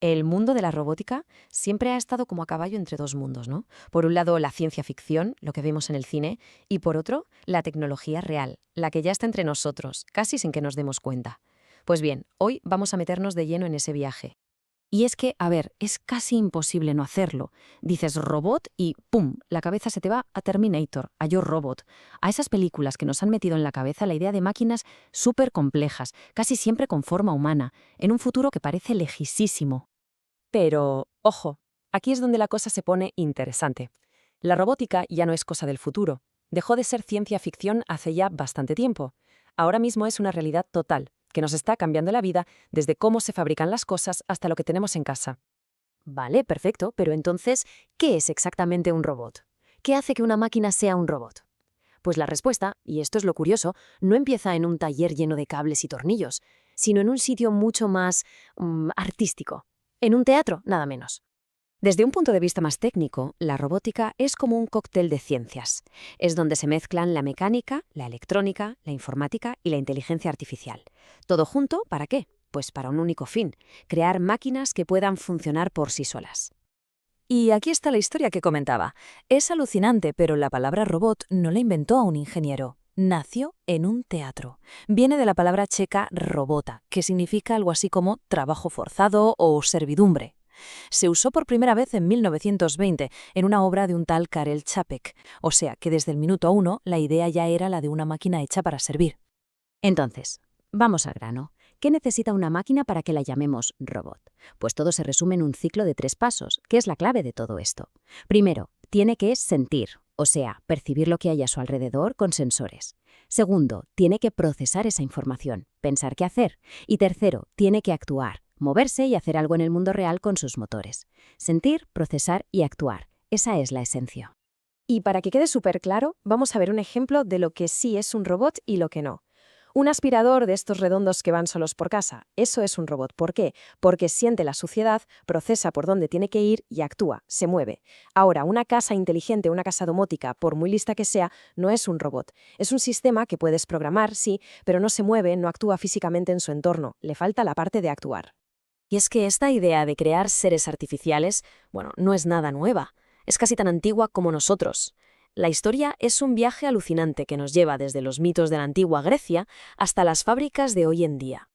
El mundo de la robótica siempre ha estado como a caballo entre dos mundos, ¿no? Por un lado, la ciencia ficción, lo que vemos en el cine, y por otro, la tecnología real, la que ya está entre nosotros, casi sin que nos demos cuenta. Pues bien, hoy vamos a meternos de lleno en ese viaje. Y es que, a ver, es casi imposible no hacerlo. Dices robot y ¡pum!, la cabeza se te va a Terminator, a Yo Robot, a esas películas que nos han metido en la cabeza la idea de máquinas súper complejas, casi siempre con forma humana, en un futuro que parece lejísimo. Pero, ojo, aquí es donde la cosa se pone interesante. La robótica ya no es cosa del futuro. Dejó de ser ciencia ficción hace ya bastante tiempo. Ahora mismo es una realidad total, que nos está cambiando la vida desde cómo se fabrican las cosas hasta lo que tenemos en casa. Vale, perfecto, pero entonces, ¿qué es exactamente un robot? ¿Qué hace que una máquina sea un robot? Pues la respuesta, y esto es lo curioso, no empieza en un taller lleno de cables y tornillos, sino en un sitio mucho más artístico. En un teatro, nada menos. Desde un punto de vista más técnico, la robótica es como un cóctel de ciencias. Es donde se mezclan la mecánica, la electrónica, la informática y la inteligencia artificial. ¿Todo junto? ¿Para qué? Pues para un único fin: crear máquinas que puedan funcionar por sí solas. Y aquí está la historia que comentaba. Es alucinante, pero la palabra robot no la inventó a un ingeniero. Nació en un teatro. Viene de la palabra checa robota, que significa algo así como trabajo forzado o servidumbre. Se usó por primera vez en 1920 en una obra de un tal Karel Čapek, o sea que desde el minuto uno la idea ya era la de una máquina hecha para servir. Entonces, vamos al grano. ¿Qué necesita una máquina para que la llamemos robot? Pues todo se resume en un ciclo de 3 pasos, que es la clave de todo esto. Primero, tiene que sentir, o sea, percibir lo que hay a su alrededor con sensores. Segundo, tiene que procesar esa información, pensar qué hacer. Y tercero, tiene que actuar, moverse y hacer algo en el mundo real con sus motores. Sentir, procesar y actuar. Esa es la esencia. Y para que quede súper claro, vamos a ver un ejemplo de lo que sí es un robot y lo que no. Un aspirador de estos redondos que van solos por casa. Eso es un robot. ¿Por qué? Porque siente la suciedad, procesa por dónde tiene que ir y actúa, se mueve. Ahora, una casa inteligente, una casa domótica, por muy lista que sea, no es un robot. Es un sistema que puedes programar, sí, pero no se mueve, no actúa físicamente en su entorno. Le falta la parte de actuar. Y es que esta idea de crear seres artificiales, bueno, no es nada nueva. Es casi tan antigua como nosotros. La historia es un viaje alucinante que nos lleva desde los mitos de la antigua Grecia hasta las fábricas de hoy en día.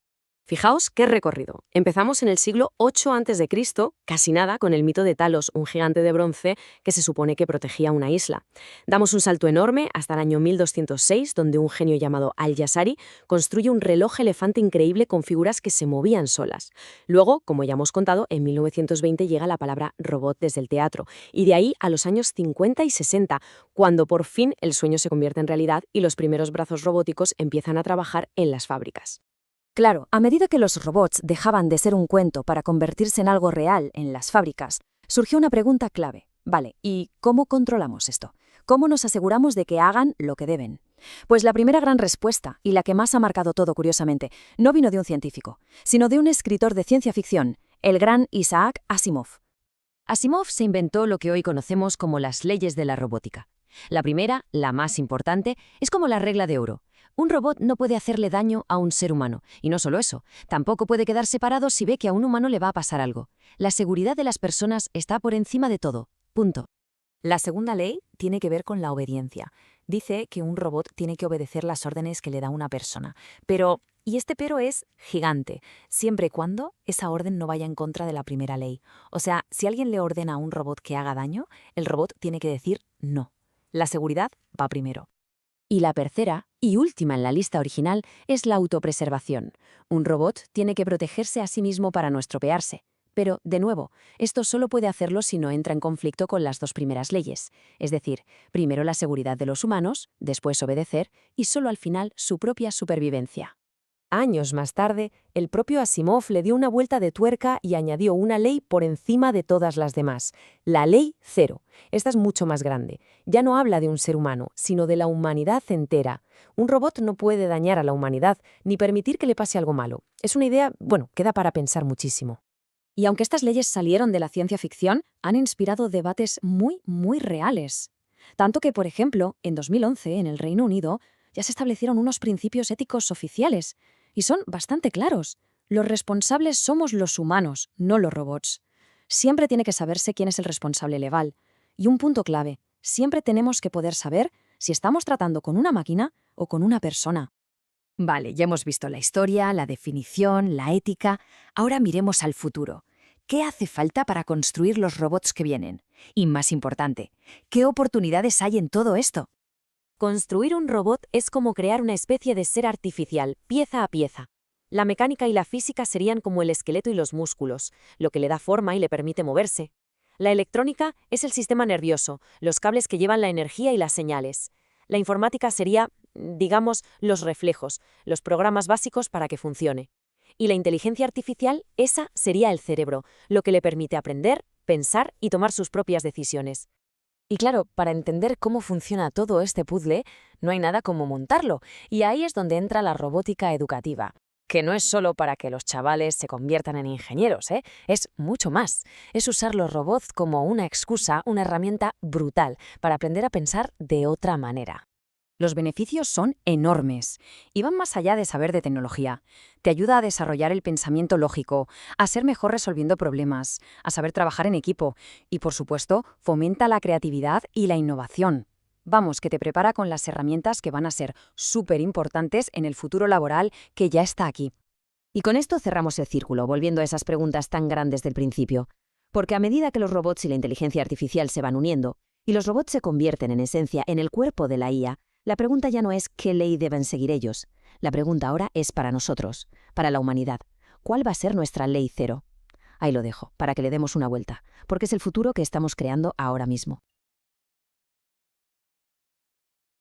Fijaos qué recorrido. Empezamos en el siglo 8 a.C., casi nada, con el mito de Talos, un gigante de bronce que se supone que protegía una isla. Damos un salto enorme hasta el año 1206, donde un genio llamado Al-Jazari construye un reloj elefante increíble con figuras que se movían solas. Luego, como ya hemos contado, en 1920 llega la palabra robot desde el teatro, y de ahí a los años 50 y 60, cuando por fin el sueño se convierte en realidad y los primeros brazos robóticos empiezan a trabajar en las fábricas. Claro, a medida que los robots dejaban de ser un cuento para convertirse en algo real en las fábricas, surgió una pregunta clave. Vale, ¿y cómo controlamos esto? ¿Cómo nos aseguramos de que hagan lo que deben? Pues la primera gran respuesta, y la que más ha marcado todo curiosamente, no vino de un científico, sino de un escritor de ciencia ficción, el gran Isaac Asimov. Asimov se inventó lo que hoy conocemos como las leyes de la robótica. La primera, la más importante, es como la regla de oro. Un robot no puede hacerle daño a un ser humano. Y no solo eso, tampoco puede quedar separado si ve que a un humano le va a pasar algo. La seguridad de las personas está por encima de todo. Punto. La segunda ley tiene que ver con la obediencia. Dice que un robot tiene que obedecer las órdenes que le da una persona. Y este pero es gigante, siempre y cuando esa orden no vaya en contra de la primera ley. O sea, si alguien le ordena a un robot que haga daño, el robot tiene que decir no. La seguridad va primero. Y la tercera, y última en la lista original, es la autopreservación. Un robot tiene que protegerse a sí mismo para no estropearse. Pero, de nuevo, esto solo puede hacerlo si no entra en conflicto con las dos primeras leyes. Es decir, primero la seguridad de los humanos, después obedecer y solo al final su propia supervivencia. Años más tarde, el propio Asimov le dio una vuelta de tuerca y añadió una ley por encima de todas las demás, la ley cero. Esta es mucho más grande. Ya no habla de un ser humano, sino de la humanidad entera. Un robot no puede dañar a la humanidad, ni permitir que le pase algo malo. Es una idea, que da para pensar muchísimo. Y aunque estas leyes salieron de la ciencia ficción, han inspirado debates muy, muy reales. Tanto que, por ejemplo, en 2011, en el Reino Unido, ya se establecieron unos principios éticos oficiales, y son bastante claros. Los responsables somos los humanos, no los robots. Siempre tiene que saberse quién es el responsable legal. Y un punto clave, siempre tenemos que poder saber si estamos tratando con una máquina o con una persona. Vale, ya hemos visto la historia, la definición, la ética. Ahora miremos al futuro. ¿Qué hace falta para construir los robots que vienen? Y más importante, ¿qué oportunidades hay en todo esto? Construir un robot es como crear una especie de ser artificial, pieza a pieza. La mecánica y la física serían como el esqueleto y los músculos, lo que le da forma y le permite moverse. La electrónica es el sistema nervioso, los cables que llevan la energía y las señales. La informática sería, digamos, los reflejos, los programas básicos para que funcione. Y la inteligencia artificial, esa sería el cerebro, lo que le permite aprender, pensar y tomar sus propias decisiones. Y claro, para entender cómo funciona todo este puzzle, no hay nada como montarlo, y ahí es donde entra la robótica educativa, que no es solo para que los chavales se conviertan en ingenieros, es mucho más. Es usar los robots como una excusa, una herramienta brutal para aprender a pensar de otra manera. Los beneficios son enormes y van más allá de saber de tecnología. Te ayuda a desarrollar el pensamiento lógico, a ser mejor resolviendo problemas, a saber trabajar en equipo y, por supuesto, fomenta la creatividad y la innovación. Vamos, que te prepara con las herramientas que van a ser súper importantes en el futuro laboral que ya está aquí. Y con esto cerramos el círculo, volviendo a esas preguntas tan grandes del principio. Porque a medida que los robots y la inteligencia artificial se van uniendo, y los robots se convierten en esencia en el cuerpo de la IA, la pregunta ya no es qué ley deben seguir ellos. La pregunta ahora es para nosotros, para la humanidad. ¿Cuál va a ser nuestra ley cero? Ahí lo dejo, para que le demos una vuelta, porque es el futuro que estamos creando ahora mismo.